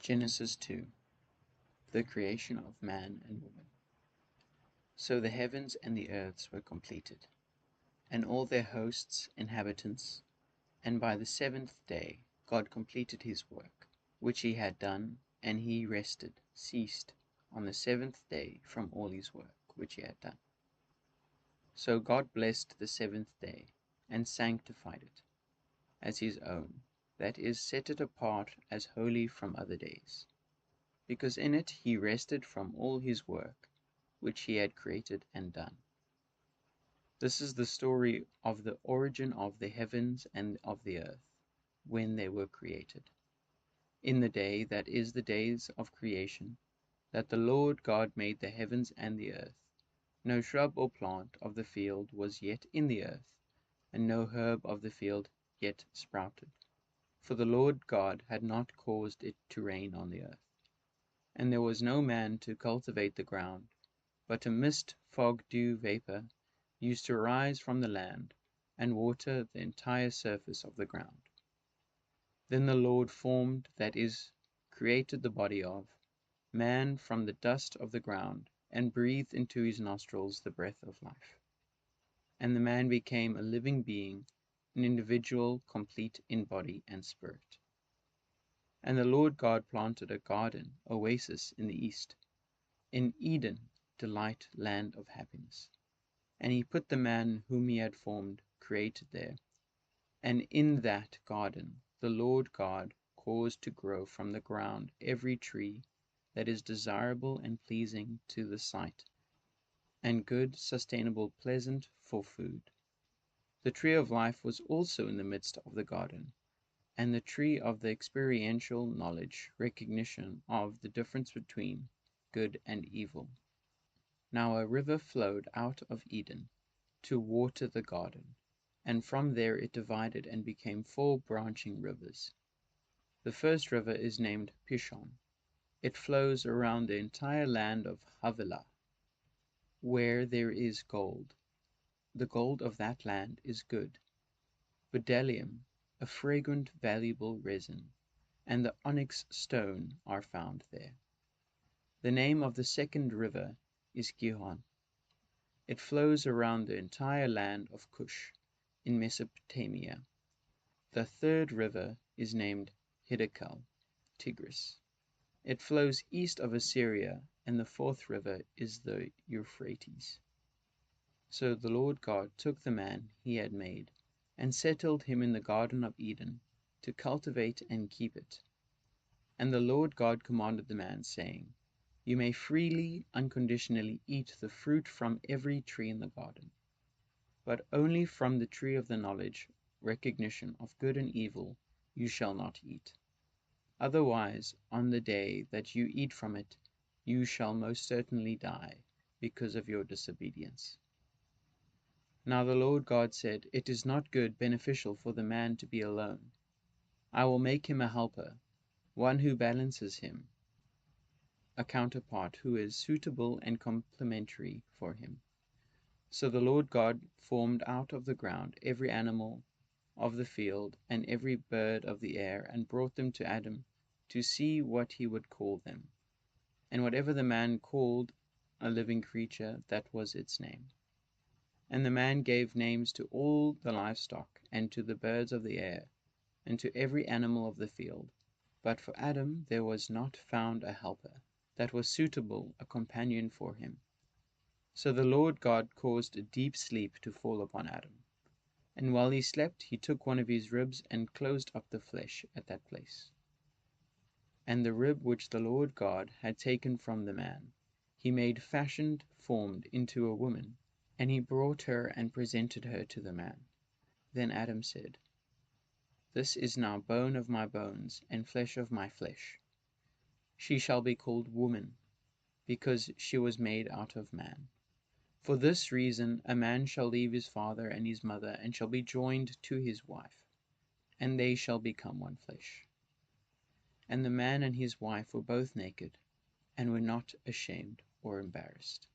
Genesis 2. The creation of man and woman. So the heavens and the earths were completed, and all their hosts, inhabitants, and by the seventh day God completed his work, which he had done, and he ceased on the seventh day from all his work which he had done. So God blessed the seventh day, and sanctified it, as his own, that is, set it apart as holy from other days, because in it he rested from all his work which he had created and done. This is the story of the origin of the heavens and of the earth, when they were created. In the day, that is, the days of creation, that the Lord God made the heavens and the earth, no shrub or plant of the field was yet in the earth, and no herb of the field yet sprouted. For the Lord God had not caused it to rain on the earth. And there was no man to cultivate the ground, but a mist, fog, dew, vapor used to rise from the land, and water the entire surface of the ground. Then the Lord formed, that is, created the body of man from the dust of the ground, and breathed into his nostrils the breath of life. And the man became a living being, an individual, complete in body and spirit. And the Lord God planted a garden, oasis in the east, in Eden, delight, land of happiness. And he put the man whom he had formed, created there. And in that garden the Lord God caused to grow from the ground every tree that is desirable and pleasing to the sight, and good, sustainable, pleasant for food. The tree of life was also in the midst of the garden, and the tree of the experiential knowledge, recognition of the difference between good and evil. Now a river flowed out of Eden to water the garden, and from there it divided and became 4 branching rivers. The first river is named Pishon. It flows around the entire land of Havilah, where there is gold. The gold of that land is good. Bdellium, a fragrant, valuable resin, and the onyx stone are found there. The name of the second river is Gihon. It flows around the entire land of Cush in Mesopotamia. The third river is named Hiddekel, Tigris. It flows east of Assyria, and the fourth river is the Euphrates. So the Lord God took the man he had made, and settled him in the Garden of Eden, to cultivate and keep it. And the Lord God commanded the man, saying, You may freely, unconditionally eat the fruit from every tree in the garden, but only from the tree of the knowledge, recognition of good and evil, you shall not eat. Otherwise, on the day that you eat from it, you shall most certainly die, because of your disobedience. Now the Lord God said, It is not good, beneficial for the man to be alone. I will make him a helper, one who balances him, a counterpart who is suitable and complementary for him. So the Lord God formed out of the ground every animal of the field and every bird of the air, and brought them to Adam to see what he would call them. And whatever the man called a living creature, that was its name. And the man gave names to all the livestock, and to the birds of the air, and to every animal of the field. But for Adam there was not found a helper that was suitable, a companion for him. So the Lord God caused a deep sleep to fall upon Adam. And while he slept, he took one of his ribs and closed up the flesh at that place. And the rib which the Lord God had taken from the man, he made formed into a woman, and he brought her and presented her to the man. Then Adam said, This is now bone of my bones and flesh of my flesh. She shall be called woman, because she was made out of man. For this reason a man shall leave his father and his mother, and shall be joined to his wife, and they shall become one flesh. And the man and his wife were both naked, and were not ashamed or embarrassed.